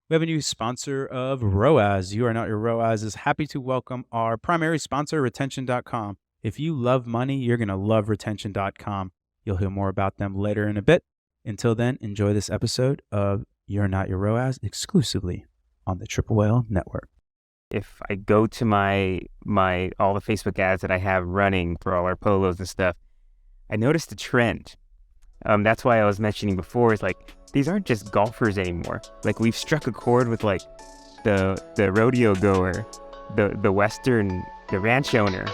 We have a new sponsor of ROAS. You Are Not Your ROAS is happy to welcome our primary sponsor, retention.com. If you love money, you're going to love retention.com. You'll hear more about them later in a bit. Until then, enjoy this episode of You're Not Your ROAS exclusively on the Triple Whale Network. If I go to my all the Facebook ads that I have running for all our polos and stuff, I noticed a trend. That's why I was mentioning before, is like, these aren't just golfers anymore. Like, we've struck a chord with like the rodeo goer, the western, the ranch owner.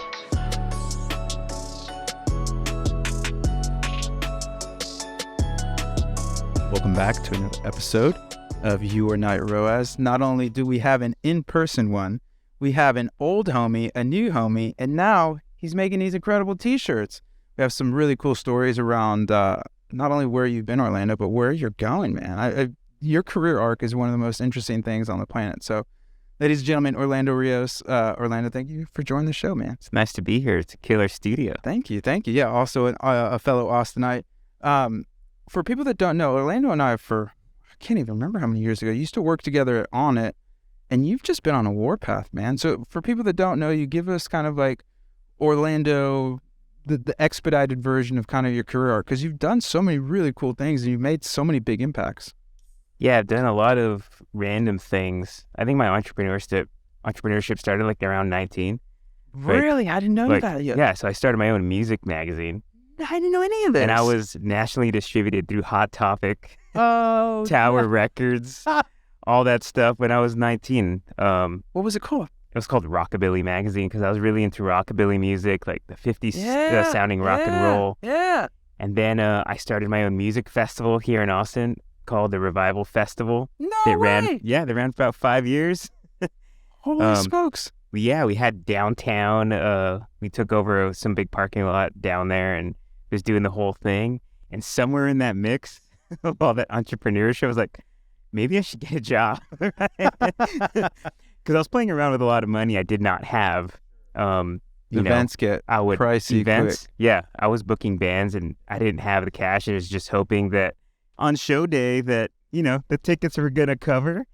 Welcome back to another episode of You Are Not Your ROAS. Not only do we have an in-person one, we have an old homie, a new homie, and now he's making these incredible t-shirts. We have some really cool stories around not only where you've been, Orlando, but where you're going, man. Your career arc is one of the most interesting things on the planet. So, ladies and gentlemen, Orlando Rios. Orlando, thank you for joining the show, man. It's nice to be here. It's a killer studio. Thank you. Yeah, also a fellow Austinite. For people that don't know, Orlando and I, I can't even remember how many years ago, used to work together on it, and you've just been on a warpath, man. So for people that don't know, you give us kind of like Orlando, the expedited version of kind of your career arc, because you've done so many really cool things and you've made so many big impacts. Yeah, I've done a lot of random things. I think my entrepreneurship started like around 19. Really? I didn't know that yet. Yeah, so I started my own music magazine. I didn't know any of this. And I was nationally distributed through Hot Topic, Tower Records, all that stuff when I was 19. What was it called? It was called Rockabilly Magazine because I was really into rockabilly music, like the 50s sounding rock and roll. Yeah. And then I started my own music festival here in Austin called the Revival Festival. No way! They ran for about 5 years. Holy smokes. We had downtown. We took over some big parking lot down there and was doing the whole thing. And somewhere in that mix of all that entrepreneurship, I was like, maybe I should get a job. Because I was playing around with a lot of money I did not have. Events get pricey quick. Yeah, I was booking bands and I didn't have the cash, and was just hoping that on show day that, the tickets were going to cover.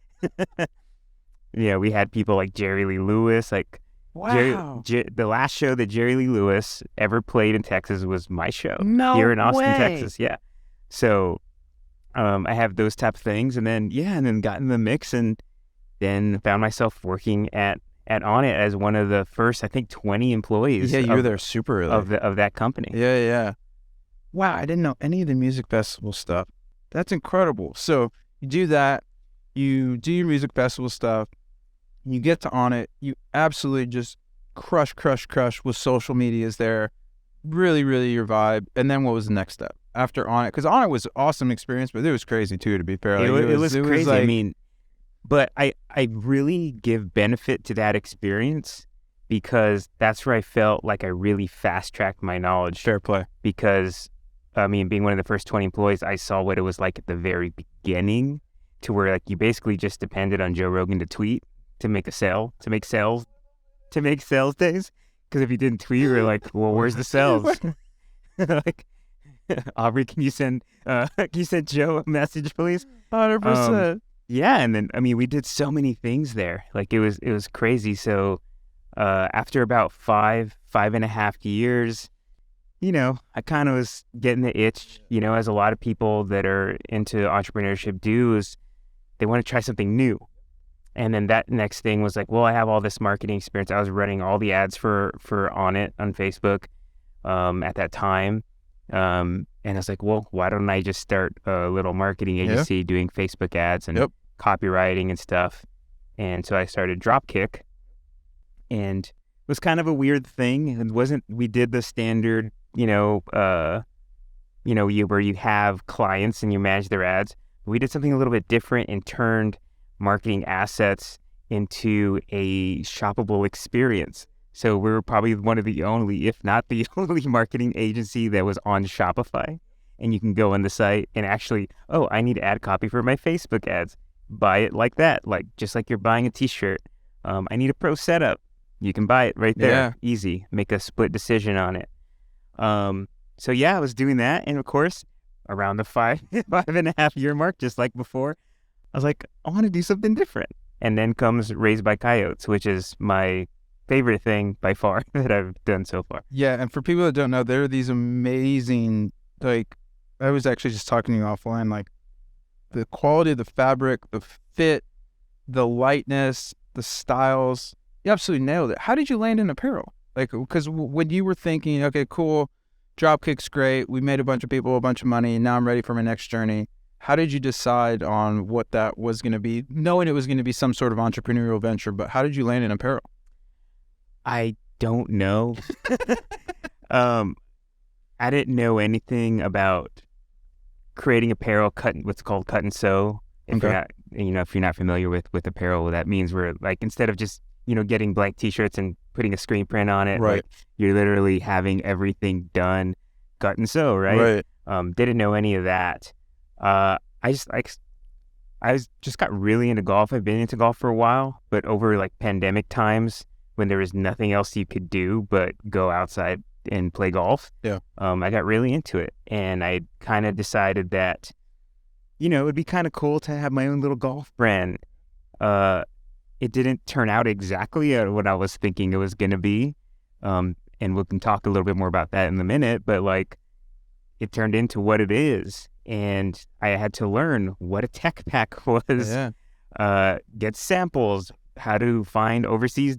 Yeah, we had people like Jerry Lee Lewis. Like, wow. The last show that Jerry Lee Lewis ever played in Texas was my show. No here in Austin, way. Texas. Yeah. So I have those type of things, and then got in the mix, and then found myself working at On It as one of the first, I think, 20 employees. Yeah, you were there super early. Of that company. Yeah. Wow, I didn't know any of the music festival stuff. That's incredible. So you do that, you do your music festival stuff, you get to On It, you absolutely just crush with social medias there. Really, really your vibe. And then what was the next step after On It? Because On It was an awesome experience, but it was crazy too, to be fair. It was crazy. Like, but I really give benefit to that experience because that's where I felt like I really fast-tracked my knowledge. Fair play. Because, being one of the first 20 employees, I saw what it was like at the very beginning, to where like you basically just depended on Joe Rogan to tweet to make sales days. Because if you didn't tweet, you were like, well, where's the sales? Like, Aubrey, can you send Joe a message, please? 100%. Yeah, and then we did so many things there. Like, it was crazy. So after about 5.5 years, I kind of was getting the itch, as a lot of people that are into entrepreneurship do, is they want to try something new. And then that next thing was like, well, I have all this marketing experience. I was running all the ads for On It on Facebook at that time. And I was like, well, why don't I just start a little marketing agency doing Facebook ads and copywriting and stuff. And so I started Dropkick, and it was kind of a weird thing. We did the standard, where you have clients and you manage their ads. We did something a little bit different and turned marketing assets into a shoppable experience. So we were probably one of the only, if not the only, marketing agency that was on Shopify. And you can go on the site and actually, I need ad copy for my Facebook ads. Buy it like that, just like you're buying a t-shirt. I need a pro setup. You can buy it right there. Yeah. Easy. Make a split decision on it. So I was doing that. And of course, around the 5.5 year mark, just like before, I was like, I want to do something different. And then comes Raised by Coyotes, which is my favorite thing by far that I've done so far. Yeah, and for people that don't know, there are these amazing, like, I was actually just talking to you offline, like, the quality of the fabric, the fit, the lightness, the styles. You absolutely nailed it. How did you land in apparel? Like, because when you were thinking, okay, cool, Dropkick's great, we made a bunch of people a bunch of money, and now I'm ready for my next journey. How did you decide on what that was going to be, knowing it was going to be some sort of entrepreneurial venture, but how did you land in apparel? I don't know. I didn't know anything about creating apparel, what's called cut and sew. If you're not familiar with apparel, what that means, where like instead of just getting blank T-shirts and putting a screen print on it, right? Like, you're literally having everything done, cut and sew, right? Didn't know any of that. I just got really into golf. I've been into golf for a while, but over like pandemic times when there was nothing else you could do but go outside and play golf, I got really into it, and I kind of decided that it would be kind of cool to have my own little golf brand. It didn't turn out exactly what I was thinking it was going to be, and we can talk a little bit more about that in a minute, but like it turned into what it is, and I had to learn what a tech pack was, get samples, how to find overseas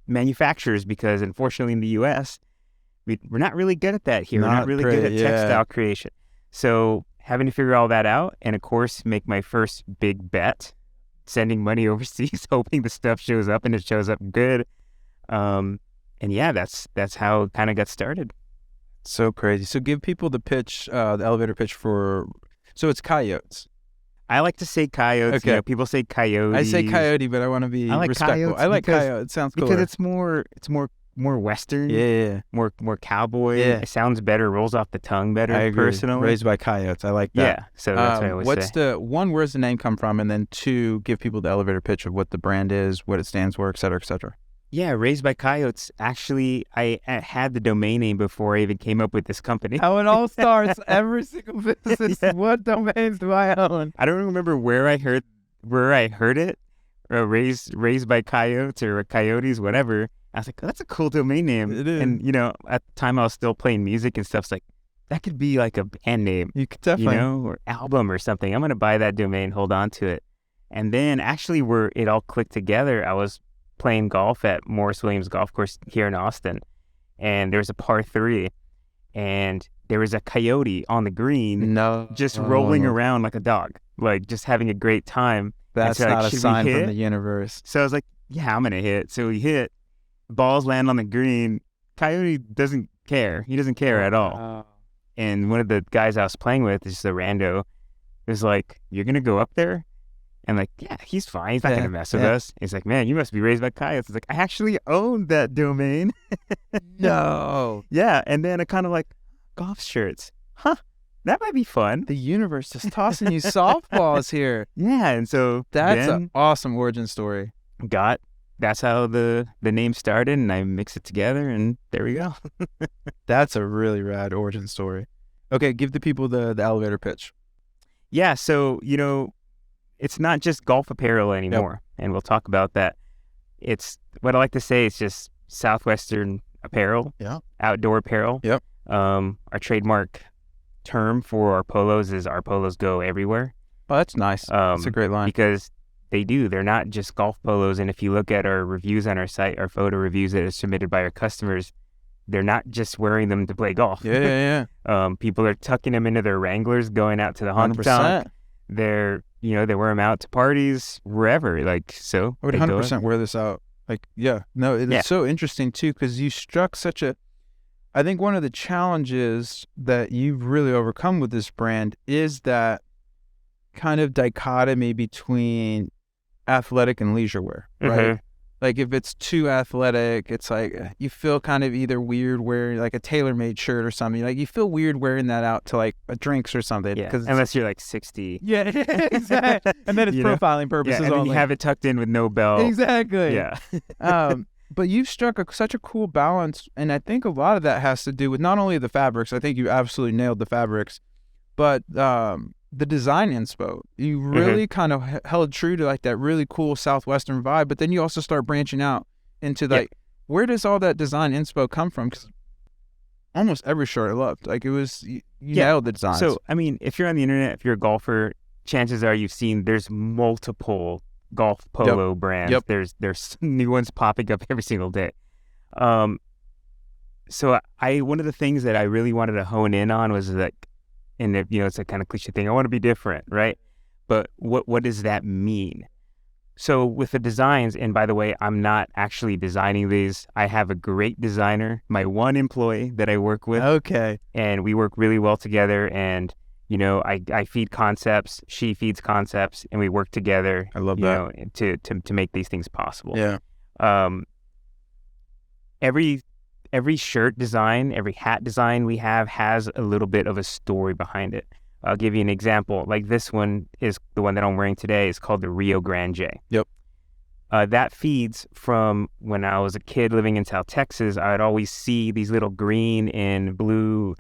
manufacturers, because unfortunately in the U.S. we're not really good at that here. We're not really good at textile creation. So having to figure all that out, and of course make my first big bet, sending money overseas, hoping the stuff shows up and it shows up good. And yeah, that's how it kind of got started. So crazy. So give people the pitch, the elevator pitch for. So it's coyotes. I like to say coyotes. Okay. People say coyote. I say coyote, but I want to be respectful. I like coyote. It sounds cooler. Because it's more Western. Yeah. More cowboy. Yeah. It sounds better, rolls off the tongue better, I agree. Personally. Raised by coyotes. I like that. Yeah. So that's what I always say. Where's the name come from? And then 2, give people the elevator pitch of what the brand is, what it stands for, et cetera, et cetera. Yeah, Raised by Coyotes. Actually, I had the domain name before I even came up with this company. How it all starts. Every single business. Yeah. What domains do I own? I don't remember where I heard it. Raised by Coyotes or Coyotes, whatever. I was like, oh, that's a cool domain name. It is. And at the time I was still playing music and stuff. It's like, that could be like a band name. You could definitely, or album or something. I'm gonna buy that domain, hold on to it. And then actually, where it all clicked together, I was playing golf at Morris Williams Golf Course here in Austin, and there was a par 3, and there was a coyote on the green, just rolling around like a dog, like just having a great time. That's so, not a sign from the universe. So I was like, yeah, I'm gonna hit. So we hit, balls land on the green. Coyote doesn't care. He doesn't care at all. And one of the guys I was playing with, just a rando, was like, "You're gonna go up there?" And like, yeah, he's fine. He's not going to mess with us. He's like, man, you must be Raised by Coyotes. It's like, I actually owned that domain. No. Yeah. And then I kind of like, golf shirts. Huh. That might be fun. The universe is tossing you softballs here. Yeah. And so that's an awesome origin story. That's how the name started, and I mix it together, and there we go. That's a really rad origin story. Okay. Give the people the elevator pitch. Yeah. So, it's not just golf apparel anymore, and we'll talk about that. It's what I like to say. It's just Southwestern apparel, outdoor apparel. Our trademark term for our polos is our polos go everywhere. Oh, that's nice. That's a great line. Because they do. They're not just golf polos. And if you look at our reviews on our site, our photo reviews that are submitted by our customers, they're not just wearing them to play golf. Yeah. People are tucking them into their Wranglers, going out to the honky tonk. They wear them out to parties, wherever. Like, so I would 100% wear this out. Like, yeah, no, it's so interesting too, because you struck I think one of the challenges that you've really overcome with this brand is that kind of dichotomy between athletic and leisure wear, right? Mm-hmm. Like, if it's too athletic, it's like you feel kind of either weird wearing like a tailor-made shirt or something. Like, you feel weird wearing that out to like a drinks or something. Yeah, unless you're like 60. Yeah, exactly. And then it's profiling purposes and only. You have it tucked in with no belt. Exactly. Yeah. But you've struck such a cool balance, and I think a lot of that has to do with not only the fabrics. I think you absolutely nailed the fabrics, but the design inspo. You really kind of held true to like that really cool Southwestern vibe, but then you also start branching out into like, where does all that design inspo come from? Because almost every shirt I loved. Like it was, you nailed the designs. So, I mean, if you're on the internet, if you're a golfer, chances are you've seen there's multiple golf polo brands. There's new ones popping up every single day. So one of the things that I really wanted to hone in on was like, and it's a kind of cliche thing. I want to be different, right? But what does that mean? So with the designs, and by the way, I'm not actually designing these. I have a great designer, my one employee that I work with. Okay. And we work really well together. And, I feed concepts, she feeds concepts, and we work together. I love that. To make these things possible. Yeah. Every shirt design, every hat design we have has a little bit of a story behind it. I'll give you an example. Like this one is the one that I'm wearing today. It's called the Rio Grande. Yep. That feeds from when I was a kid living in South Texas. I'd always see these little green and blue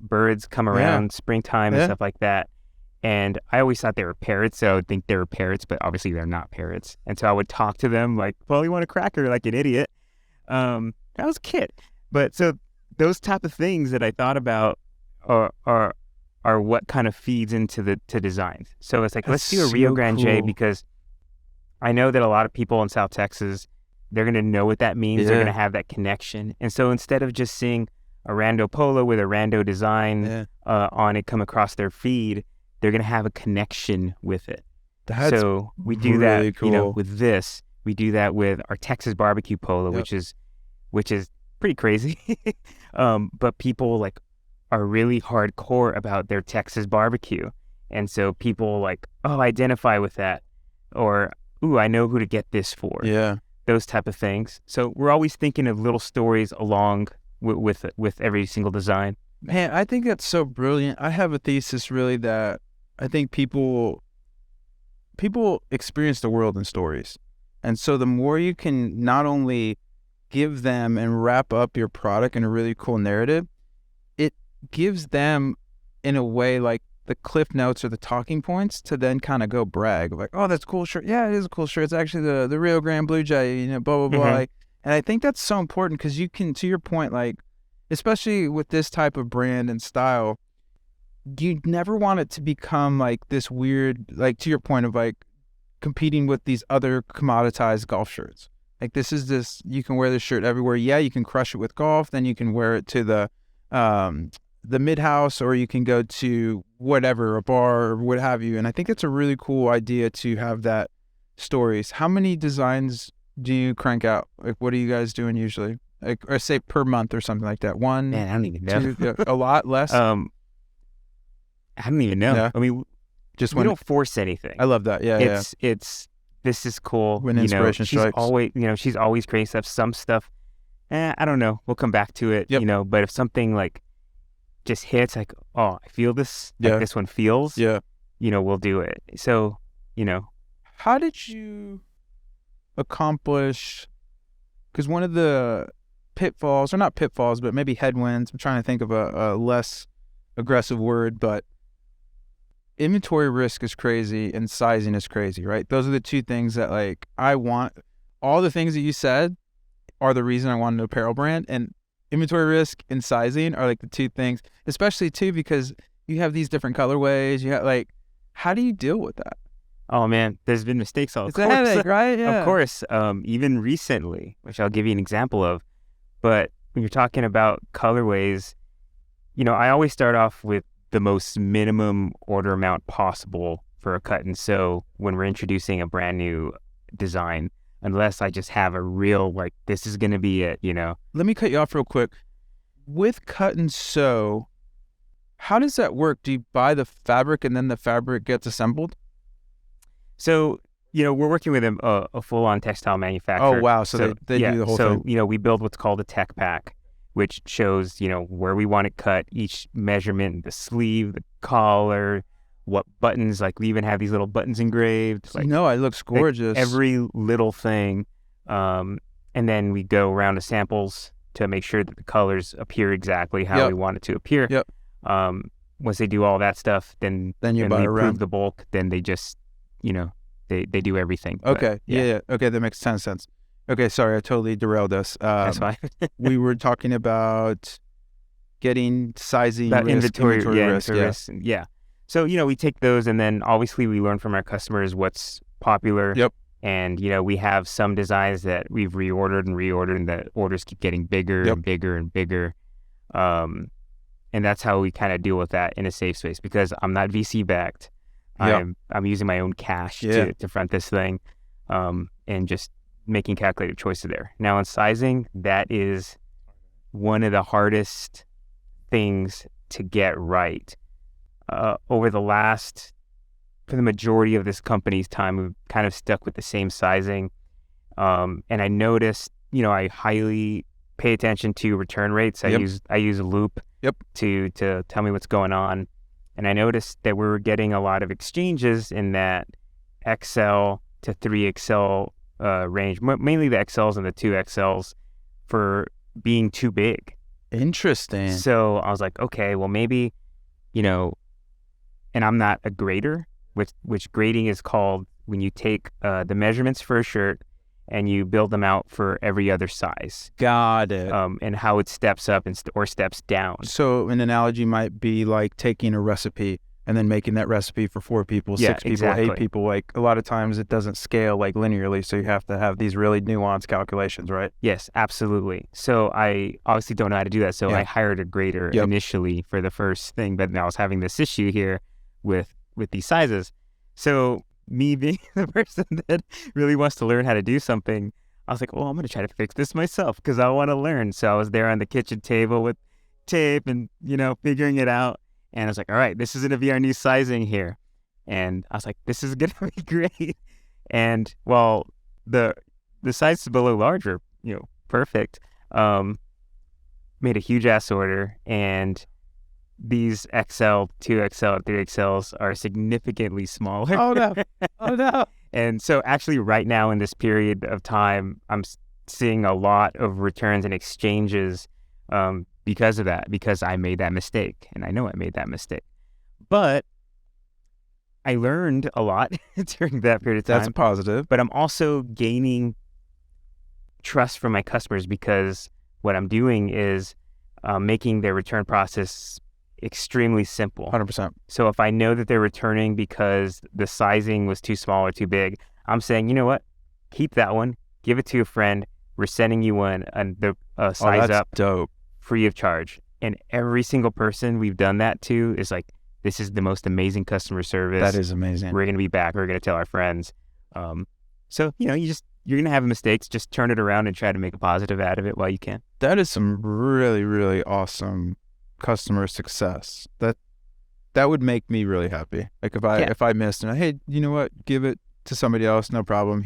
birds come around springtime and stuff like that. And I always thought they were parrots, so I would think they were parrots, but obviously they're not parrots. And so I would talk to them like, well, you want a cracker, like an idiot. I was a kid. But so those type of things that I thought about are what kind of feeds into designs. So it's like, let's do a Rio Grande because I know that a lot of people in South Texas, they're going to know what that means. They're going to have that connection. And so instead of just seeing a rando polo with a rando design on it come across their feed, they're going to have a connection with it. So we do really that, cool. With this. We do that with our Texas barbecue polo, which is pretty crazy. But people like are really hardcore about their Texas barbecue. And so people like, identify with that. Or, I know who to get this for. Yeah. Those type of things. So we're always thinking of little stories along with every single design. Man, I think that's so brilliant. I have a thesis really that I think people experience the world in stories. And so the more you can not only give them and wrap up your product in a really cool narrative, it gives them in a way like the cliff notes or the talking points to then kind of go brag like, oh, that's a cool shirt. Yeah, it is a cool shirt. It's actually the Rio Grande Blue Jay, blah, blah, blah. Like, and I think that's so important because you can, to your point, like, especially with this type of brand and style, you never want it to become like this weird, like to your point of like competing with these other commoditized golf shirts. Like you can wear this shirt everywhere. Yeah, you can crush it with golf. Then you can wear it to the mid-house, or you can go to whatever, a bar or what have you. And I think it's a really cool idea to have that stories. How many designs do you crank out? Like, what are you guys doing usually? Like, or say per month or something like that? One? Man, I don't even know. Two, a lot less? I don't even know. Yeah. I mean, we don't force anything. I love that. Yeah, it's this is cool. When inspiration strikes. She's always creating stuff. Some stuff, I don't know. We'll come back to it. Yep. But if something like just hits, like, I feel this. Like this one feels. Yeah. We'll do it. So, how did you accomplish? Because one of the pitfalls, or not pitfalls, but maybe headwinds. I'm trying to think of a less aggressive word, but inventory risk is crazy and sizing is crazy, right? Those are the two things that like I want. All the things that you said are the reason I wanted an apparel brand, and inventory risk and sizing are like the two things, especially too because you have these different colorways. You have like, how do you deal with that? Oh man, there's been mistakes all. It's a headache, right? Yeah. Of course. Even recently, which I'll give you an example of. But when you're talking about colorways, I always start off with the most minimum order amount possible for a cut and sew when we're introducing a brand new design, unless I just have a real, like, this is going to be it, Let me cut you off real quick. With cut and sew, how does that work? Do you buy the fabric and then the fabric gets assembled? So, we're working with a full-on textile manufacturer. Oh, wow. So they do the whole thing. So, we build what's called a tech pack, which shows, where we want it cut, each measurement, the sleeve, the collar, what buttons, like we even have these little buttons engraved. Like, it looks gorgeous. Like every little thing. And then we go around to samples to make sure that the colors appear exactly how we want it to appear. Yep. once they do all that stuff, then you and buy we a approve rim. the bulk, then they just, they do everything. Okay. But, Yeah. Okay, that makes 10 sense. Okay, sorry, I totally derailed us. That's fine. We were talking about getting sizing About risk, inventory risk. Yeah. risk. Yeah. So, we take those, and then obviously we learn from our customers what's popular. Yep. And, we have some designs that we've reordered, and the orders keep getting bigger Yep. and bigger and bigger. And that's how we kind of deal with that in a safe space, because I'm not VC backed. Yep. I'm using my own cash to front this thing, and just making calculated choices there. Now in sizing, that is one of the hardest things to get right. For the majority of this company's time, we've kind of stuck with the same sizing. And I noticed, I highly pay attention to return rates. I use a loop to tell me what's going on. And I noticed that we were getting a lot of exchanges in that XL to 3XL range, mainly the XLs and the 2XLs, for being too big. Interesting. So I was like, okay, well maybe, and I'm not a grader, which grading is called when you take the measurements for a shirt and you build them out for every other size. Got it. And how it steps up or steps down. So an analogy might be like taking a recipe and then making that recipe for 4 people, 6 people, exactly. 8 people. Like a lot of times it doesn't scale like linearly, so you have to have these really nuanced calculations, right? Yes, absolutely. So I obviously don't know how to do that. So I hired a grader initially for the first thing, but now I was having this issue here with these sizes. So me being the person that really wants to learn how to do something, I was like, well, I'm going to try to fix this myself because I want to learn. So I was there on the kitchen table with tape and, figuring it out. And I was like, all right, this is going to be our new sizing here. And I was like, this is going to be great. And well, the sizes below large are, perfect. Made a huge ass order, and these XL, 2XL, and 3XLs are significantly smaller. Oh no. And so actually right now in this period of time, I'm seeing a lot of returns and exchanges because of that, because I made that mistake. And I know I made that mistake. But I learned a lot during that period of time. That's a positive. But I'm also gaining trust from my customers, because what I'm doing is making their return process extremely simple. 100%. So if I know that they're returning because the sizing was too small or too big, I'm saying, you know what? Keep that one. Give it to a friend. We're sending you one, and the size that's up, dope, free of charge. And every single person we've done that to is like, this is the most amazing customer service. That is amazing. We're going to be back. We're going to tell our friends. So, you're going to have mistakes. Just turn it around and try to make a positive out of it while you can. That is some really, really awesome customer success. That would make me really happy. Like if I missed and hey, you know what? Give it to somebody else. No problem.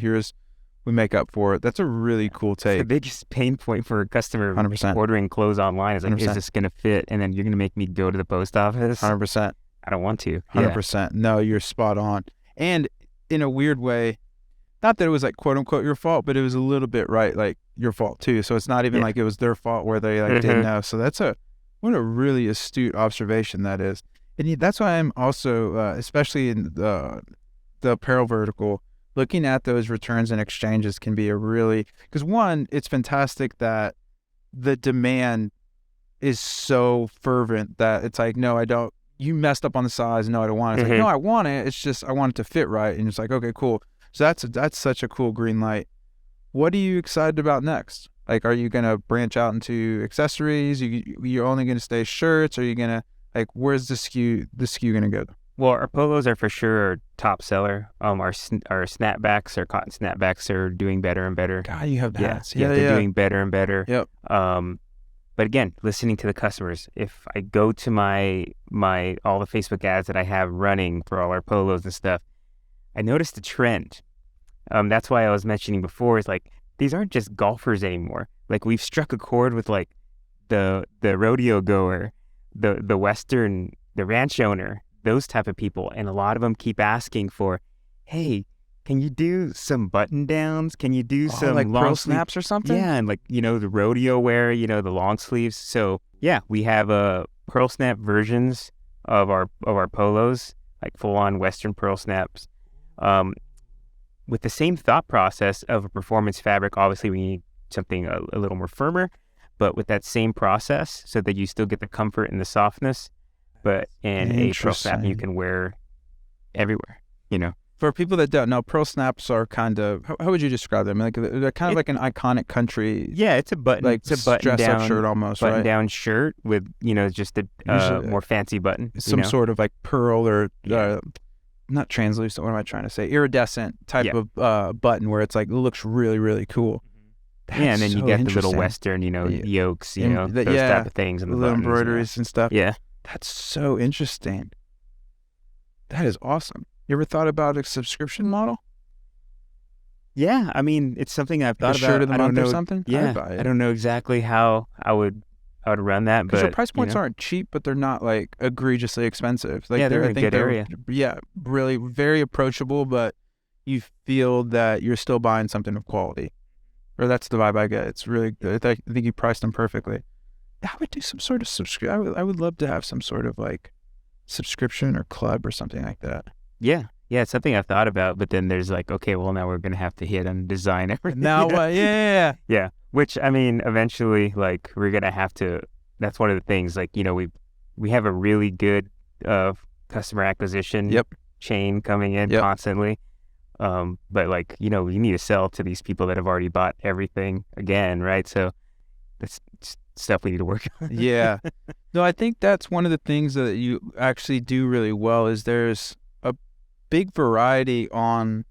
We make up for it. That's a really cool take. The biggest pain point for a customer 100%. ordering clothes online is like, 100%. is this going to fit? And then you're going to make me go to the post office. 100%. I don't want to. 100%. No, you're spot on. And in a weird way, not that it was like quote unquote your fault, but it was a little bit like your fault too. So it's not even like it was their fault where they didn't know. So what a really astute observation that is. And that's why I'm also, especially in the apparel vertical, looking at those returns and exchanges can be because one, it's fantastic that the demand is so fervent that it's like, no, I don't, you messed up on the size. No, I don't want it. It's like, no, I want it. It's just, I want it to fit right. And it's like, okay, cool. So that's such a cool green light. What are you excited about next? Like, are you going to branch out into accessories? You're only going to stay shirts? Are you going to, where's the SKU going to go? Well, our polos are for sure our top seller. Our snapbacks, our cotton snapbacks are doing better and better. God, you have the hats. Yeah, they're doing better and better. Yep. But again, listening to the customers. If I go to my all the Facebook ads that I have running for all our polos and stuff, I noticed a trend. That's why I was mentioning before, is like, these aren't just golfers anymore. Like, we've struck a chord with like the rodeo goer, the Western, the ranch owner, those type of people. And a lot of them keep asking for, hey, can you do some button downs? Can you do some like long pearl sleeve snaps or something? Yeah, and the rodeo wear, the long sleeves. So yeah, we have pearl snap versions of our polos, like full on Western pearl snaps. With the same thought process of a performance fabric, obviously we need something a little more firmer, but with that same process so that you still get the comfort and the softness, but in a pearl snap you can wear everywhere, you know. For people that don't know, pearl snaps are kind of, how would you describe them? Like they're kind of like an iconic country. Yeah, it's a button, like it's a button dress down up shirt almost, button right? down shirt with, you know, just a more fancy button. Some sort of like pearl or not translucent. What am I trying to say? Iridescent type of button where it's like, it looks really, really cool. That's and then you get the little Western, you know, yokes, you know, those type of things and the little buttons, embroideries and stuff. Yeah. That's so interesting. That is awesome. You ever thought about a subscription model? Yeah, I mean, it's something I've thought about. Shirt of the I don't month know, or something? Yeah, I don't know exactly how I would run that, because but the price points aren't cheap, but they're not like egregiously expensive. Like, they're in a good area. Yeah, really very approachable, but you feel that you're still buying something of quality. Or that's the vibe I get. It's really good. I think you priced them perfectly. I would do some sort of subscription. I would love to have some sort of like subscription or club or something like that. Yeah, it's something I've thought about, but then there's like, okay, well, now we're going to have to hit and design everything. Now what? Yeah. Which, I mean, eventually, like, we're going to have to, that's one of the things, like, you know, we have a really good customer acquisition chain coming in constantly. But like, you know, you need to sell to these people that have already bought everything again, right? So that's stuff we need to work on. Yeah. No, I think that's one of the things that you actually do really well is there's a big variety on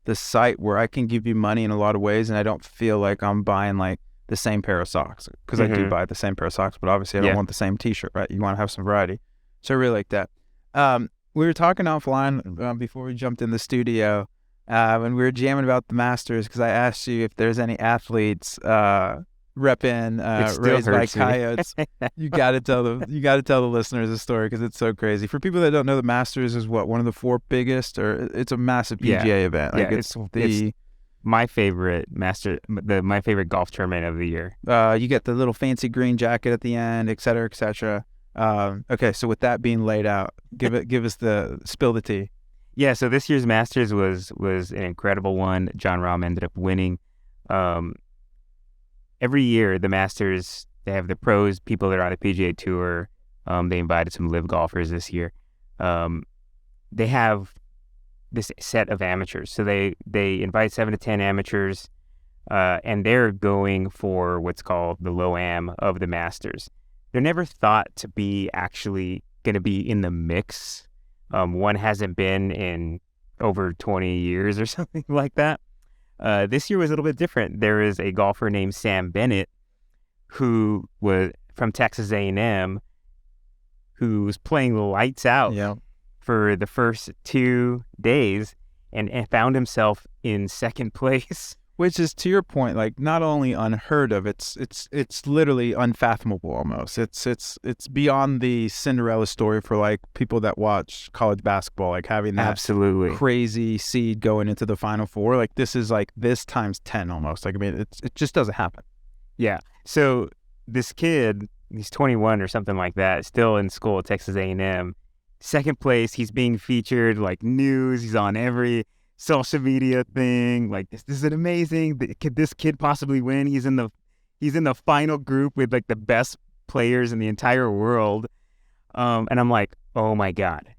the site where I can give you money in a lot of ways and I don't feel like I'm buying like the same pair of socks because I do buy the same pair of socks, but obviously I don't want the same t-shirt, right? You want to have some variety. So I really like that. We were talking offline before we jumped in the studio when we were jamming about the Masters because I asked you if there's any athletes repping Raised by Coyotes. You got to tell the listeners the story because it's so crazy. For people that don't know, the Masters is one of the 4 biggest, or it's a massive PGA event. Like it's my favorite my favorite golf tournament of the year. You get the little fancy green jacket at the end, et cetera, et cetera. Okay, so with that being laid out, give us the spill the tea. Yeah, so this year's Masters was an incredible one. Jon Rahm ended up winning. Every year, the Masters, they have the pros, people that are on the PGA Tour. They invited some live golfers this year. They have this set of amateurs. So they invite 7 to 10 amateurs, and they're going for what's called the low-am of the Masters. They're never thought to be actually going to be in the mix. One hasn't been in over 20 years or something like that. This year was a little bit different. There is a golfer named Sam Bennett who was from Texas A&M who was playing lights out for the first 2 days and found himself in second place. Which is, to your point, like not only unheard of, it's literally unfathomable almost. It's beyond the Cinderella story for like people that watch college basketball, like having that absolutely crazy seed going into the Final Four. Like this is like this times 10 almost. Like I mean, it just doesn't happen. Yeah. So this kid, he's 21 or something like that, still in school at Texas A&M. Second place, he's being featured like news. He's on every social media thing. Like this is amazing. Could this kid possibly win? He's in the final group with like the best players in the entire world. And I'm like, oh my God.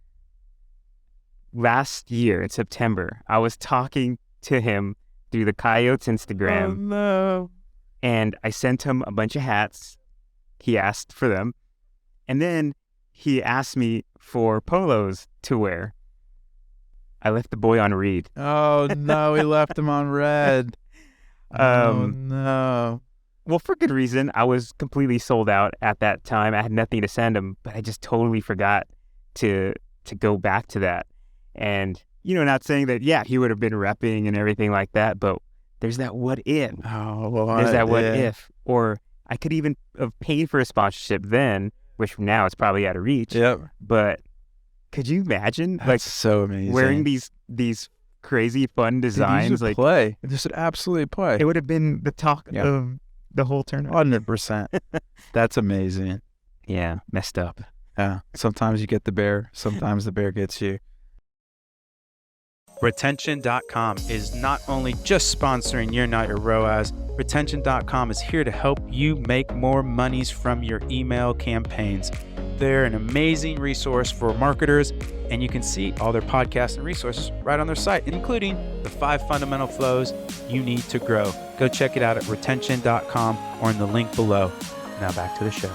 Last year in September, I was talking to him through the Coyotes Instagram. Oh no. And I sent him a bunch of hats. He asked for them. And then he asked me for polos to wear. I left the boy on read. Oh no, we left him on red. Oh no. Well, for good reason. I was completely sold out at that time. I had nothing to send him, but I just totally forgot to go back to that. And, you know, not saying that, he would have been repping and everything like that, but there's that what if. Oh, well, there's that what if. Or I could even have paid for a sponsorship then, which now it's probably out of reach. Yep. But could you imagine? That's like so amazing. Wearing these crazy fun designs. Dude, like play. This would absolutely play. It would have been the talk of the whole tournament. 100%. That's amazing. Yeah, messed up. Yeah. Sometimes you get the bear. Sometimes the bear gets you. Retention.com is not only just sponsoring Your Not Your ROAS. Retention.com is here to help you make more monies from your email campaigns. They're an amazing resource for marketers, and you can see all their podcasts and resources right on their site, including the 5 fundamental flows you need to grow. Go check it out at retention.com or in the link below. Now back to the show.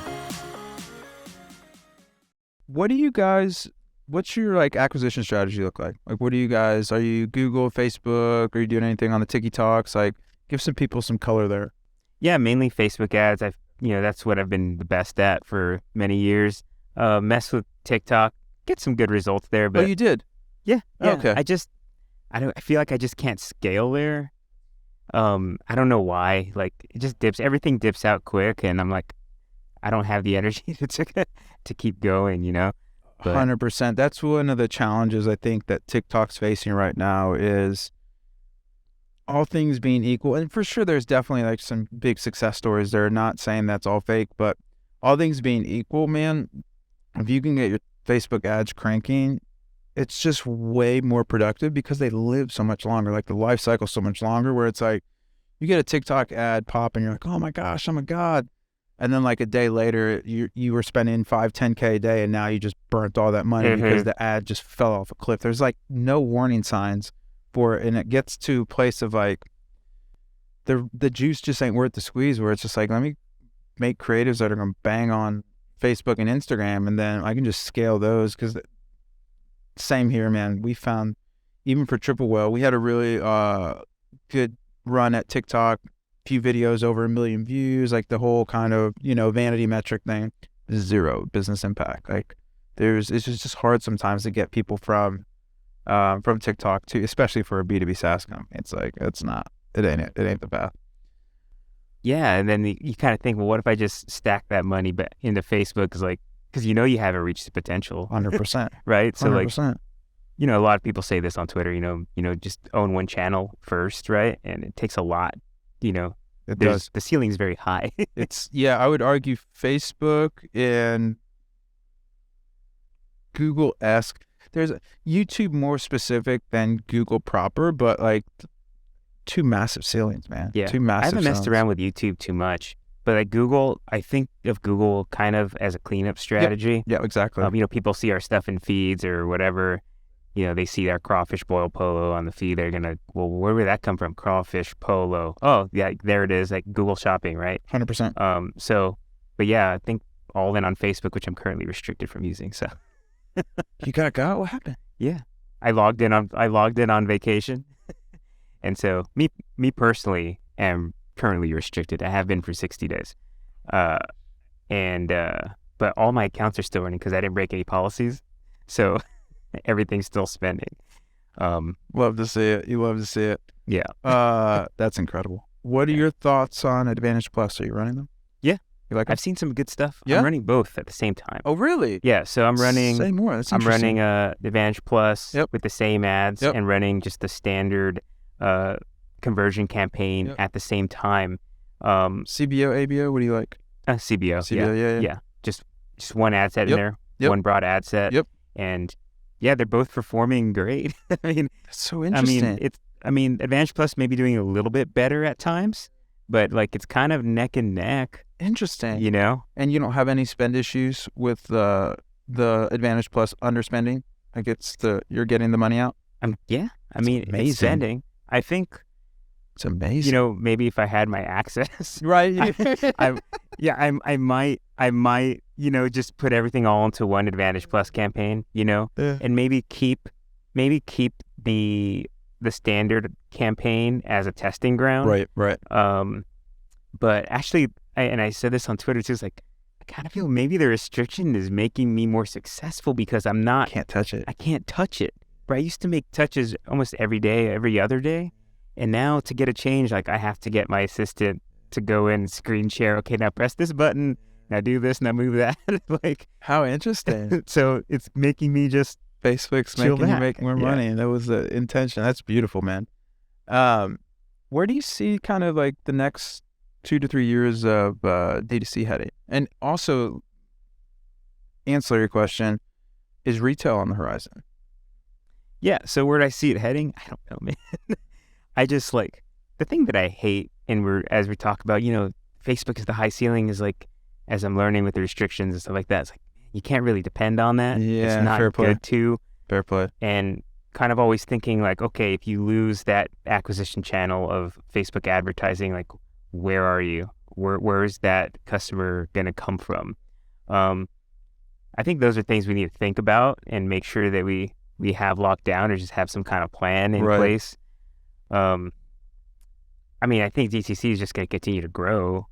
What's your like acquisition strategy look like? Like, what do you guys, are you Google, Facebook? Are you doing anything on the TikToks? Like, give some people some color there. Yeah, mainly Facebook ads. That's what I've been the best at for many years. Mess with TikTok, get some good results there. But you did? Yeah. Okay. I feel like I just can't scale there. I don't know why. Like, it just everything dips out quick, and I'm like, I don't have the energy to keep going, But 100%. That's one of the challenges I think that TikTok's facing right now is all things being equal. And for sure, there's definitely like some big success stories there. Not saying that's all fake, but all things being equal, man, if you can get your Facebook ads cranking, it's just way more productive because they live so much longer. Like the life cycle so much longer, where it's like you get a TikTok ad pop and you're like, oh my gosh, I'm a god. And then like a day later, you were spending $5-10K a day, and now you just burnt all that money because the ad just fell off a cliff. There's like no warning signs for it, and it gets to a place of like the juice just ain't worth the squeeze. Where it's just like, let me make creatives that are gonna bang on Facebook and Instagram, and then I can just scale those. Because same here, man. We found even for Triple Whale, we had a really good run at TikTok. Few videos over 1 million views, like the whole kind of vanity metric thing. Zero business impact. Like it's just hard sometimes to get people from TikTok to, especially for a B2B SaaS company. It's like it ain't the path. Yeah, and then you kind of think, well, what if I just stack that money but into Facebook? Because you haven't reached the potential. 100%. Right. 100%. So a lot of people say this on Twitter. Just own one channel first, right? And it takes a lot. It does. The ceiling's very high. I would argue Facebook and Google-esque. There's YouTube more specific than Google proper, but like two massive ceilings, man. Yeah. Two massive I haven't messed ceilings. around with YouTube too much, but like Google, I think of Google kind of as a cleanup strategy. Yeah, exactly. People see our stuff in feeds or whatever. They see our crawfish boil polo on the feed. They're going to, well, where would that come from? Crawfish polo. Oh, yeah, there it is, like Google Shopping, right? 100%. But yeah, I think all in on Facebook, which I'm currently restricted from using. So you got got? What happened? Yeah, I logged in on vacation, and so me personally am currently restricted. I have been for 60 days, but all my accounts are still running because I didn't break any policies. So. Everything's still spending. Love to see it. You love to see it. Yeah. That's incredible. What are your thoughts on Advantage Plus? Are you running them? Yeah. You like them? I've seen some good stuff. Yeah? I'm running both at the same time. Oh, really? Yeah. So I'm running. Say more. That's I'm interesting. running Advantage Plus with the same ads and running just the standard conversion campaign at the same time. CBO, ABO. What do you like? CBO. CBO. Yeah. Just one ad set in there. One broad ad set. And yeah, they're both performing great. I mean, that's so interesting. Advantage Plus may be doing a little bit better at times, but like it's kind of neck and neck. Interesting. And you don't have any spend issues with the Advantage Plus underspending? Like you're getting the money out? Amazing. It's spending. I think it's amazing. Maybe if I had my access, right? I might, just put everything all into one Advantage Plus campaign, and maybe keep the standard campaign as a testing ground. Right. But actually, I said this on Twitter too. It's like I kind of feel maybe the restriction is making me more successful because can't touch it. I can't touch it. But I used to make touches almost every day, every other day. And now to get a change, like I have to get my assistant to go in and screen share. Okay, now press this button. Now do this. Now move that. Like, how interesting. So it's making me just Facebook's making you make more money. And that was the intention. That's beautiful, man. Where do you see kind of like the next 2 to 3 years of D2C heading? And also, ancillary question, is retail on the horizon? Yeah. So where do I see it heading? I don't know, man. I just like the thing that I hate, and as we talk about, Facebook is the high ceiling, is like, as I'm learning with the restrictions and stuff like that, it's like you can't really depend on that. Yeah, it's not fair play. good to. Fair play. And kind of always thinking like, okay, if you lose that acquisition channel of Facebook advertising, like, where are you? Where is that customer going to come from? I think those are things we need to think about and make sure that we have locked down, or just have some kind of plan in place. I mean, I think DTC is just going to continue to grow.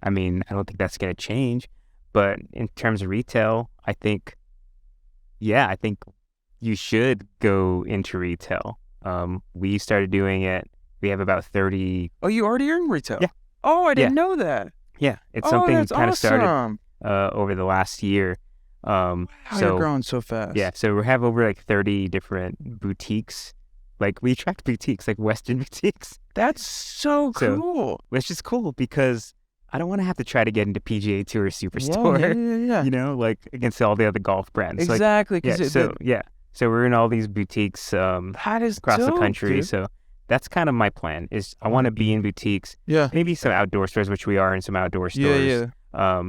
I mean, I don't think that's going to change. But in terms of retail, I think you should go into retail. We started doing it. We have about 30. Oh, you already are in retail? Yeah. Oh, I didn't know that. Yeah. It's something we kind of started awesome. Over the last year. How you're growing so fast. Yeah. So we have over like 30 different boutiques. Like, we attract boutiques, like Western boutiques. That's so cool. Which is cool because I don't want to have to try to get into PGA Tour Superstore, yeah. Like against all the other golf brands. Exactly. So we're in all these boutiques that is across dope, the country. dude. So that's kind of my plan, is I want to be in boutiques. Yeah. Maybe some outdoor stores, which we are in some outdoor stores. Yeah.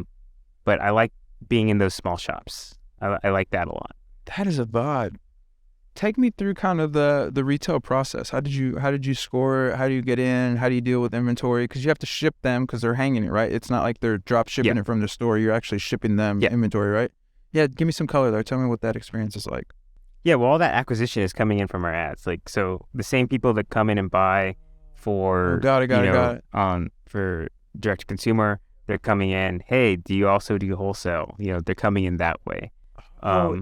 But I like being in those small shops. I like that a lot. That is a vibe. Take me through kind of the retail process. How did you score? How do you get in? How do you deal with inventory? Because you have to ship them because they're hanging it, right? It's not like they're drop shipping it from the store. You're actually shipping them inventory, right? Yeah. Give me some color there. Tell me what that experience is like. Yeah. Well, all that acquisition is coming in from our ads. Like, so the same people that come in and buy for got it. For direct to consumer, they're coming in. Hey, do you also do wholesale? They're coming in that way.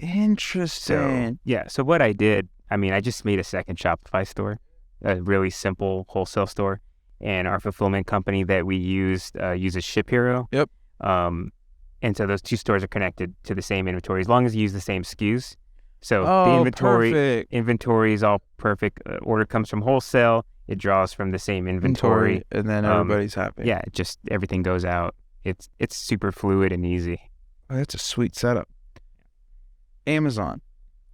Interesting. So what I did, I just made a second Shopify store, a really simple wholesale store, and our fulfillment company that we used uses Ship Hero. Yep. And so those two stores are connected to the same inventory as long as you use the same SKUs. So the inventory is all perfect. Order comes from wholesale. It draws from the same inventory, and then everybody's happy. Yeah, just everything goes out. It's super fluid and easy. Oh, that's a sweet setup. Amazon,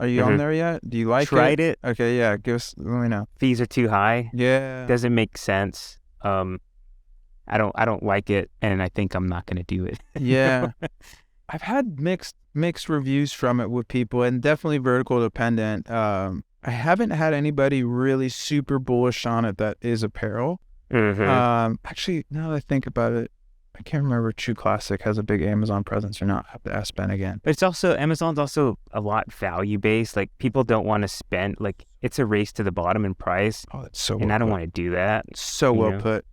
are you on there yet? Do you like Tried it? Okay, yeah. Let me know. Fees are too high. Yeah, doesn't make sense. I don't like it, and I think I'm not gonna do it. Yeah, I've had mixed reviews from it with people, and definitely vertical dependent. I haven't had anybody really super bullish on it that is apparel. Actually, now that I think about it, I can't remember if True Classic has a big Amazon presence or not. I have to ask Ben again. But Amazon's also a lot value based. Like, people don't want to spend, like, it's a race to the bottom in price. Oh, that's so well And put. I don't want to do that. So well put.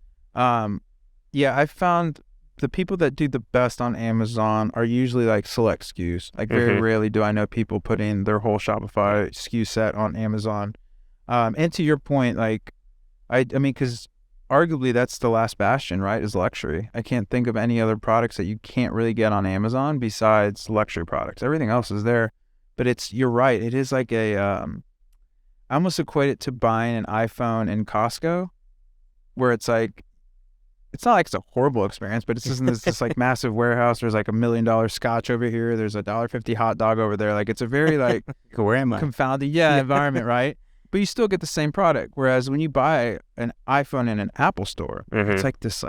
Yeah, I found the people that do the best on Amazon are usually like select SKUs. Like, very rarely do I know people putting their whole Shopify SKU set on Amazon. And to your point, like, I mean, because arguably that's the last bastion, right, is luxury. I can't think of any other products that you can't really get on Amazon besides luxury products. Everything else is there. But you're right. It is like I almost equate it to buying an iPhone in Costco, where it's like, it's not like it's a horrible experience, but it's just in this like massive warehouse. There's like $1 million scotch over here. There's a $1.50 hot dog over there. Like, it's a very like where am I? Confounded environment, right? But you still get the same product. Whereas when you buy an iPhone in an Apple store, it's like this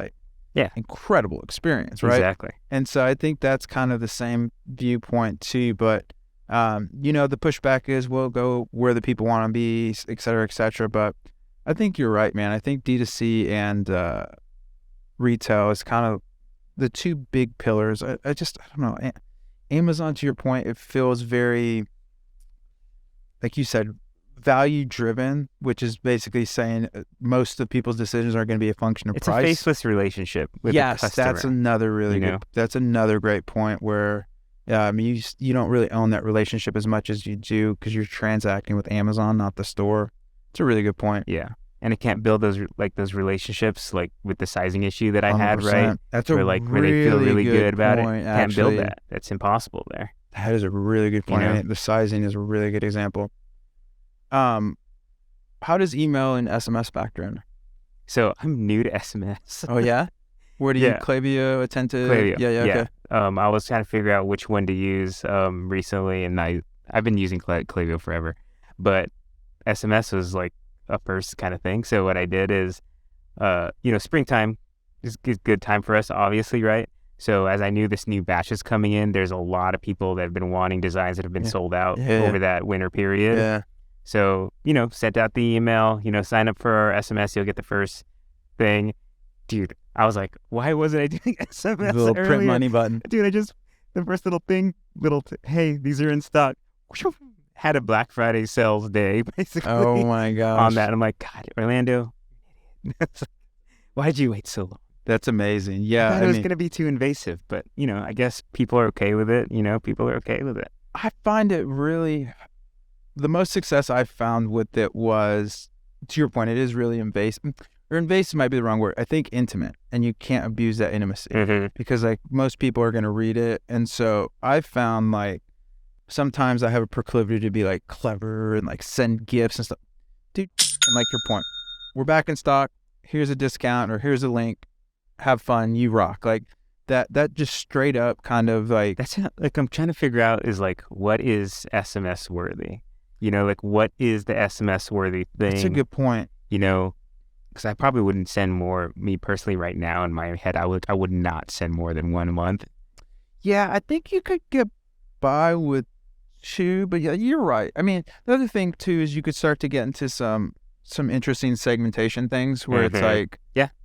incredible experience, right? Exactly. And so I think that's kind of the same viewpoint too. But the pushback is we'll go where the people want to be, et cetera, et cetera. But I think you're right, man. I think D2C and retail is kind of the two big pillars. I don't know. Amazon, to your point, it feels very, like you said, value driven, which is basically saying most of people's decisions are going to be a function of price. It's a faceless relationship with the customer. That's another that's another great point where you don't really own that relationship as much as you do because you're transacting with Amazon, not the store. It's a really good point. Yeah. And it can't build those relationships, like with the sizing issue that I had, right? That's where they feel really good about it. Can't build that. That's impossible there. That is a really good point. The sizing is a really good example. How does email and SMS factor in? So I'm new to SMS. Oh yeah? What do you, Klaviyo, Attentive? Klaviyo. Yeah, okay. I was trying to figure out which one to use recently, and I've been using Klaviyo forever, but SMS was like a first kind of thing. So what I did is, springtime is good time for us, obviously, right? So as I knew this new batch is coming in, there's a lot of people that have been wanting designs that have been sold out over that winter period. Yeah. So, sent out the email, sign up for our SMS, you'll get the first thing. Dude, I was like, why wasn't I doing SMS The little earlier? print money button. Dude, the first little thing, hey, these are in stock. Had a Black Friday sales day, basically. Oh my gosh. On that. I'm like, God, Orlando, why'd you wait so long? That's amazing. Yeah. I thought it was going to be too invasive, but, I guess people are okay with it. People are okay with it. I find it really, the most success I've found with it was, to your point, it is really invasive. Or invasive might be the wrong word. I think intimate, and you can't abuse that intimacy because like most people are going to read it. And so I found like sometimes I have a proclivity to be like clever and like send gifts and stuff. Dude, and like your point, we're back in stock. Here's a discount or here's a link. Have fun. You rock. Like that just straight up kind of like. That's like I'm trying to figure out is like, what is SMS worthy? Like what is the SMS worthy thing? That's a good point. Because I probably wouldn't send more, me personally right now in my head, I would not send more than 1 month. Yeah, I think you could get by with 2, but yeah, you're right. I mean, the other thing too is you could start to get into some interesting segmentation things where it's like,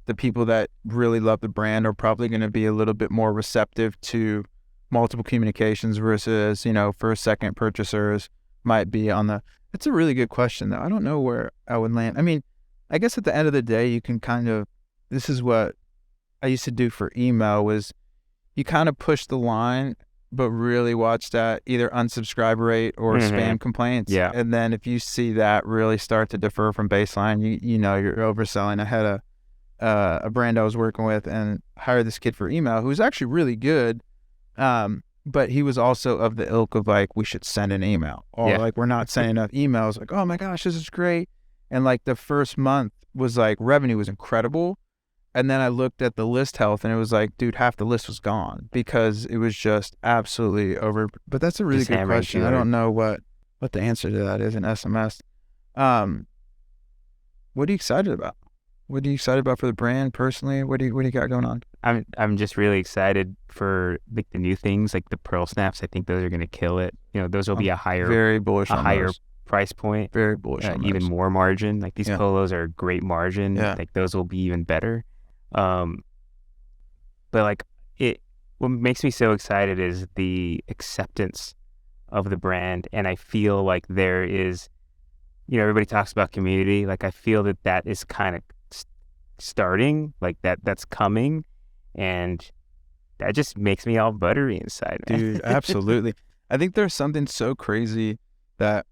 the people that really love the brand are probably going to be a little bit more receptive to multiple communications versus, first, second purchasers might be on the, that's a really good question though. I don't know where I would land. I mean, I guess at the end of the day, you can kind of, this is what I used to do for email was you kind of push the line, but really watch that either unsubscribe rate or spam complaints. Yeah. And then if you see that really start to differ from baseline, you're overselling. I had a brand I was working with and hired this kid for email who was actually really good. But he was also of the ilk of like, we should send an email or like, we're not sending enough emails. Like, oh my gosh, this is great. And like the first month was like revenue was incredible. And then I looked at the list health and it was like, dude, half the list was gone because it was just absolutely over. But that's a really good question. I don't know what the answer to that is in SMS. What are you excited about? What are you excited about for the brand personally? What do you got going on? I'm just really excited for like the new things like the Pearl Snaps. I think those are going to kill it. Those will be a higher, very bullish, on higher those. Price point, very bullish on even those. more margin. Like these polos are a great margin. Like those will be even better. But like what makes me so excited is the acceptance of the brand, and I feel like there is, everybody talks about community. Like I feel that is kind of starting, like that's coming, and that just makes me all buttery inside, man. Dude, absolutely. I think there's something so crazy that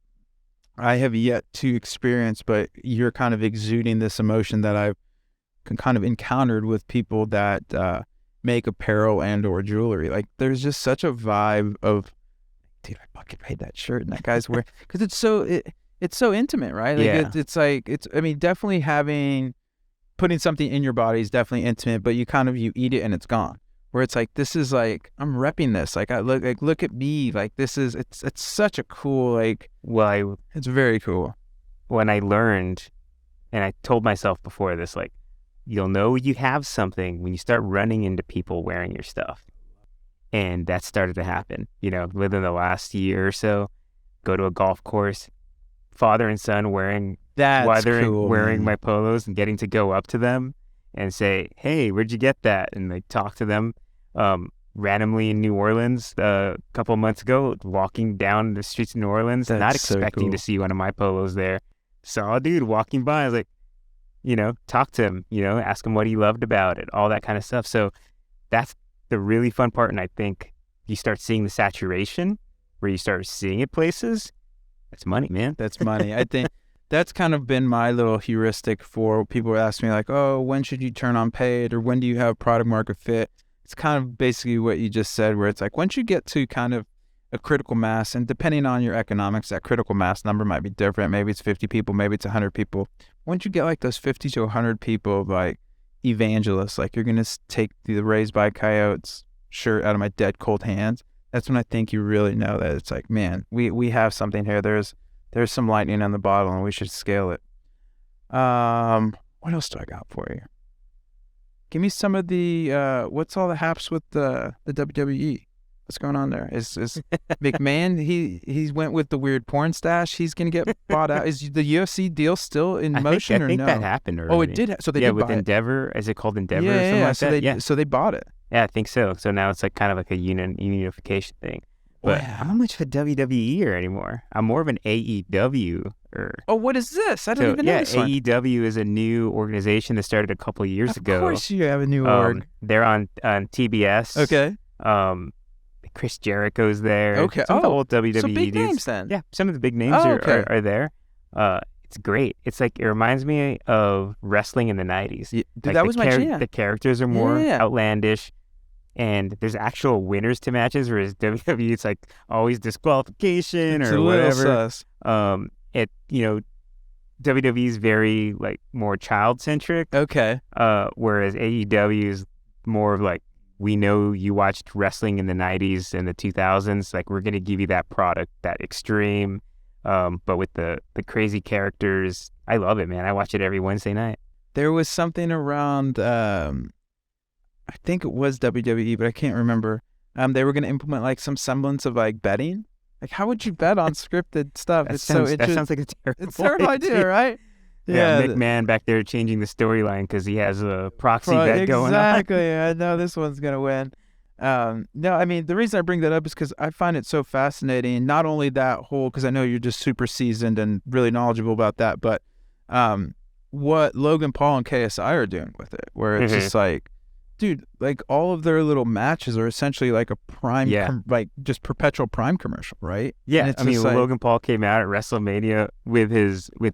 I have yet to experience, but you're kind of exuding this emotion that I've kind of encountered with people that make apparel and or jewelry. Like there's just such a vibe of, dude, I fucking made that shirt and that guy's wearing, because it's so intimate, right? Like it's like, I mean, definitely putting something in your body is definitely intimate, but you eat it and it's gone. Where it's like, this is like, I'm repping this. Like look at me. Like this is, it's such a cool, like, it's very cool. When I learned, and I told myself before this, like, you'll know you have something when you start running into people wearing your stuff. And that started to happen, within the last year or so. Go to a golf course, father and son wearing my polos and getting to go up to them and say, hey, where'd you get that? And they talk to them. Randomly in New Orleans a couple of months ago, walking down the streets of New Orleans, not expecting to see one of my polos there. Saw a dude walking by. I was like, talk to him, ask him what he loved about it, all that kind of stuff. So that's the really fun part. And I think you start seeing the saturation where you start seeing it places. That's money, man. That's money. I think that's kind of been my little heuristic for people who ask me like, oh, when should you turn on paid or when do you have product market fit? It's kind of basically what you just said, where it's like once you get to kind of a critical mass, and depending on your economics, that critical mass number might be different. Maybe it's 50 people, maybe it's 100 people. Once you get like those 50 to 100 people, like evangelist, like you're gonna take the Raised by Coyotes shirt out of my dead cold hands, that's when I think you really know that it's like, man, we have something here. There's some lightning on the bottle, and we should scale it. What else do I got for you? Give me some of the what's all the haps with the WWE? What's going on there? Is McMahon? He went with the weird porn stash. He's gonna get bought out. Is the UFC deal still in motion or no? I think that happened already. Oh, it did. So they did with buy Endeavor. Is it called Endeavor? Yeah, or something like so that? So they bought it. Yeah, I think so. So now it's like kind of like a unification thing. But I'm not much of a WWE anymore. I'm more of an AEW. Oh, what is this? I don't even know this one. AEW is a new organization that started a couple of years ago. Of course you have a new org. They're on TBS. Okay. Chris Jericho's there. Okay. Some of the old WWE so big dudes. names then. Yeah, some of the big names are there. It's great. It's like, it reminds me of wrestling in the 90s. Yeah, like that was my jam. The characters are more outlandish, and there's actual winners to matches, whereas WWE, it's like always disqualification or whatever. Sus. WWE is very like more child centric. Okay. Whereas AEW is more of like, we know you watched wrestling in the 90s and the 2000s. Like, we're going to give you that product, that extreme, but with the crazy characters. I love it, man. I watch it every Wednesday night. There was something around, I think it was WWE, but I can't remember. They were going to implement like some semblance of like betting. Like, how would you bet on scripted stuff? That sounds like a terrible idea, right? Yeah, McMahon back there changing the storyline because he has a proxy bet going on. Exactly. I know this one's going to win. No, I mean, the reason I bring that up is because I find it so fascinating. Not only that whole, because I know you're just super seasoned and really knowledgeable about that, but what Logan Paul and KSI are doing with it, where it's just like, dude, like all of their little matches are essentially like a prime, like just perpetual prime commercial, right? Yeah, I mean, like, Logan Paul came out at WrestleMania with his I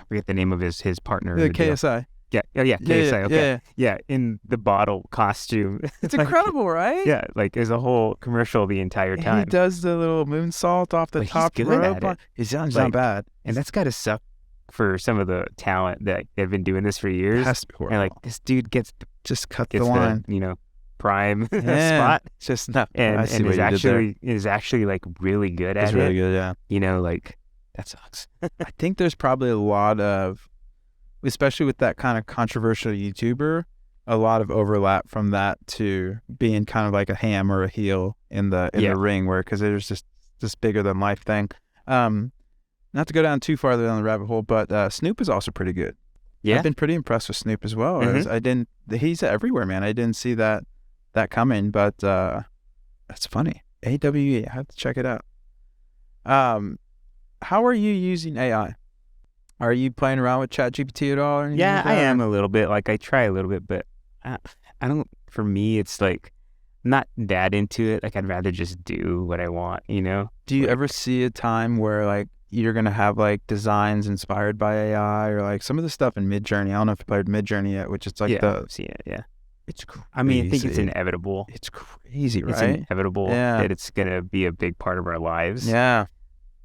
forget the name of his partner. The KSI. Yeah, KSI. Okay, yeah, in the bottle costume. It's like, incredible, right? Yeah, like there's a whole commercial the entire time. He does the little moonsault off the top rope. He's not bad, and that's got to suck for some of the talent that they've been doing this for years. It has to be horrible. And like, this dude gets the line, prime spot. Just not, and is actually like really good at it. It's really good, yeah. Like, that sucks. I think there's probably a lot of, especially with that kind of controversial YouTuber, a lot of overlap from that to being kind of like a ham or a heel in the ring, where because there's just this bigger than life thing. Not to go down too far down the rabbit hole, but Snoop is also pretty good. Yeah, I've been pretty impressed with Snoop as well. He's everywhere, man. I didn't see that coming, but that's funny. AWE, I have to check it out. How are you using AI? Are you playing around with ChatGPT at all? Or anything like that? I am a little bit. Like, I try a little bit, but I don't. For me, it's like not that into it. Like, I'd rather just do what I want. Do you ever see a time where like you're gonna have like designs inspired by AI, or like some of the stuff in Midjourney? I don't know if you played Midjourney yet, which is like I've seen it. Yeah, it's crazy. I mean, I think it's inevitable. It's crazy, right? It's inevitable that it's gonna be a big part of our lives. Yeah.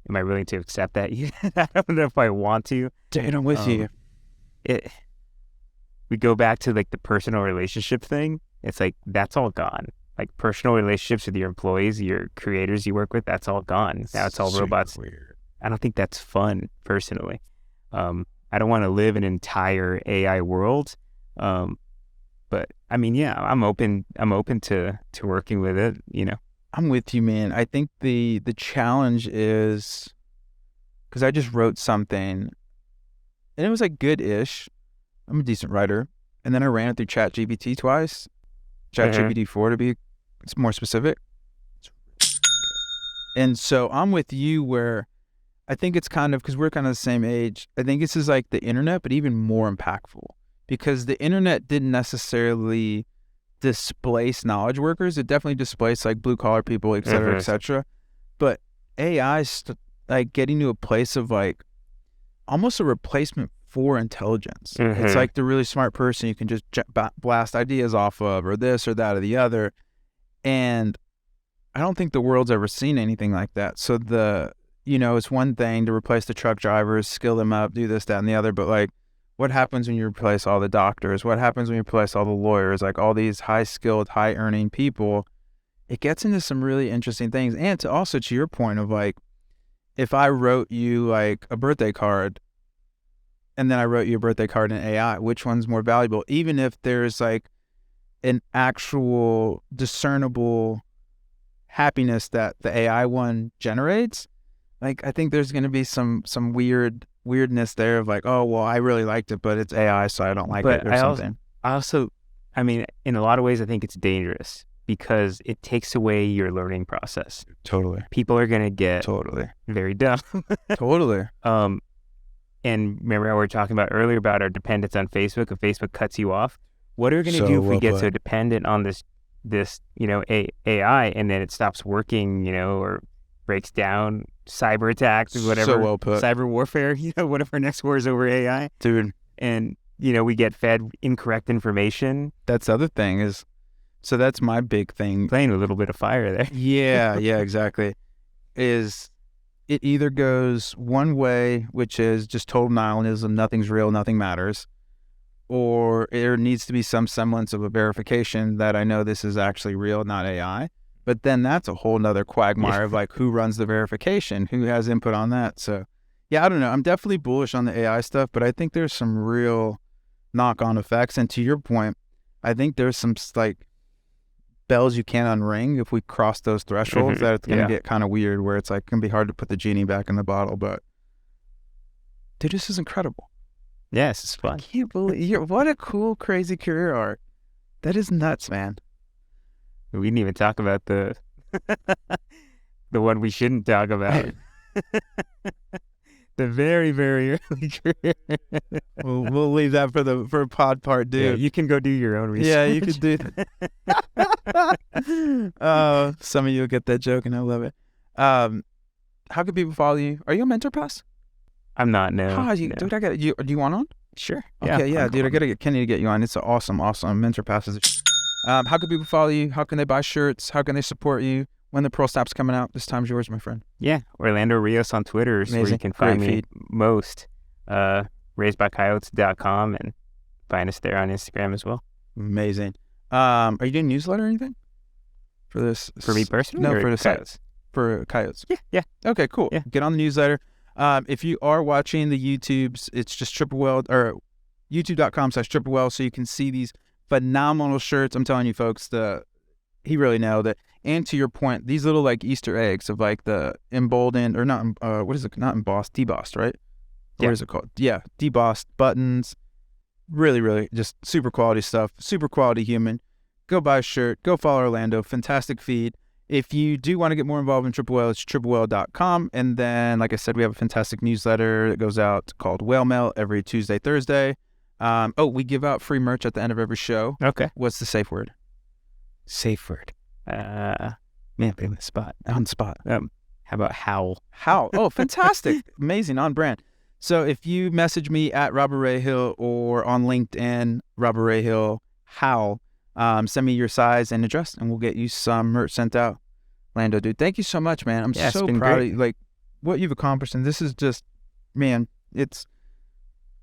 Am I willing to accept that? I don't know if I want to. Dude, I'm with you. We go back to like the personal relationship thing. It's like, that's all gone. Like, personal relationships with your employees, your creators you work with, that's all gone. Now it's all robots. Weird. I don't think that's fun, personally. I don't want to live in an entire AI world. But I mean, yeah, I'm open to working with it, I'm with you, man. I think the challenge is, because I just wrote something and it was like good-ish. I'm a decent writer. And then I ran it through ChatGPT twice. ChatGPT 4 to be more specific. And so I'm with you where I think it's kind of, because we're kind of the same age, I think this is like the internet, but even more impactful, because the internet didn't necessarily displace knowledge workers. It definitely displaced like blue collar people, et cetera, et cetera. But AI's like getting to a place of like almost a replacement for intelligence. It's like the really smart person you can just blast ideas off of, or this or that or the other. And I don't think the world's ever seen anything like that. So it's one thing to replace the truck drivers, skill them up, do this, that, and the other. But like, what happens when you replace all the doctors? What happens when you replace all the lawyers? Like all these high-skilled, high-earning people, it gets into some really interesting things. And to also to your point of like, if I wrote you like a birthday card and then I wrote you a birthday card in AI, which one's more valuable? Even if there's like an actual discernible happiness that the AI one generates, like I think there's going to be some weirdness there of like, oh, well, I really liked it, but it's AI, so I don't like it or something. I mean, in a lot of ways, I think it's dangerous because it takes away your learning process. Totally. People are going to get very dumb. Totally. And remember how we were talking about earlier about our dependence on Facebook? If Facebook cuts you off, what are we going to do if we get so dependent on this AI and then it stops working, or breaks down, cyber attacks or whatever, so well put. Cyber warfare, what if our next war is over AI? Dude. And, we get fed incorrect information. That's the other thing is, so that's my big thing. Playing with a little bit of fire there. Yeah, exactly. Is it either goes one way, which is just total nihilism, nothing's real, nothing matters, or there needs to be some semblance of a verification that I know this is actually real, not AI. But then that's a whole nother quagmire of like who runs the verification, who has input on that. So yeah, I don't know. I'm definitely bullish on the AI stuff, but I think there's some real knock-on effects. And to your point, I think there's some like bells you can't unring if we cross those thresholds that it's going to get kind of weird where it's like going to be hard to put the genie back in the bottle. But dude, this is incredible. Yes, it's fun. I can't believe what a cool, crazy career arc. That is nuts, man. We didn't even talk about the one we shouldn't talk about. The very, very early career. We'll leave that for pod part, dude. Yeah, you can go do your own research. Yeah, you could do that. Some of you will get that joke, and I love it. How can people follow you? Are you a Mentor Pass? I'm not, no. No. Dude, I got you. Do you want on? Sure. Okay, yeah, dude, I gotta get Kenny to get you on. It's awesome Mentor Passes. How can people follow you? How can they buy shirts? How can they support you? When the Pearl Snap's coming out, this time's yours, my friend. Yeah, Orlando Rios on Twitter is where you can find me most. RaisedByCoyotes.com and find us there on Instagram as well. Amazing. Are you doing a newsletter or anything for this? For me personally? No, or for the Coyotes? site. For Coyotes. Yeah. Okay, cool. Yeah. Get on the newsletter. If you are watching the YouTubes, it's just TripleWell or youtube.com/TripleWell, so you can see these phenomenal shirts. I'm telling you, folks, he really nailed it. And to your point, these little like Easter eggs of like the emboldened or not, what is it? Not embossed, debossed, right? Yeah. What is it called? Yeah, debossed buttons. Really, really just super quality stuff. Super quality human. Go buy a shirt. Go follow Orlando. Fantastic feed. If you do want to get more involved in TripleWell, it's triplewell.com. And then, like I said, we have a fantastic newsletter that goes out called Whale Mail every Tuesday, Thursday. We give out free merch at the end of every show. Okay. What's the safe word? Safe word. Man, put on the spot. On the spot. How about howl? Howl. Oh, fantastic. Amazing. On brand. So if you message me at Robert Rahill or on LinkedIn, Robert Rahill, howl, send me your size and address and we'll get you some merch sent out. Lando, dude, thank you so much, man. I'm so proud of you. Like what you've accomplished. And this is just, man,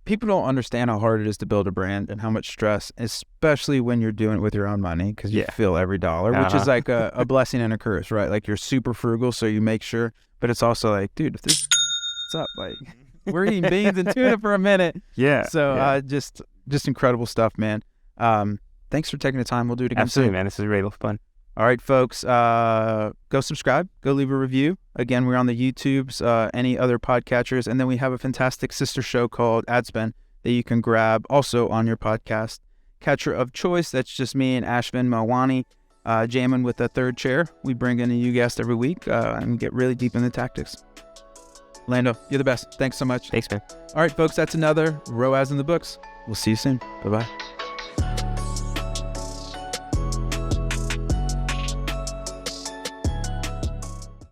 people don't understand how hard it is to build a brand and how much stress, especially when you're doing it with your own money because you feel every dollar, which is like a blessing and a curse, right? Like you're super frugal, so you make sure, but it's also like, dude, if this what's up? Like we're eating beans and tuna for a minute. Yeah. So just incredible stuff, man. Thanks for taking the time. We'll do it again Absolutely, soon. man. This is really fun. All right, folks, go subscribe, go leave a review. Again, we're on the YouTubes, any other podcatchers, and then we have a fantastic sister show called Adspend that you can grab also on your podcast catcher of choice. That's just me and Ashvin Mawani jamming with the third chair. We bring in a new guest every week and get really deep in the tactics. Lando, you're the best. Thanks so much. Thanks, man. All right, folks, that's another ROAS in the books. We'll see you soon. Bye-bye.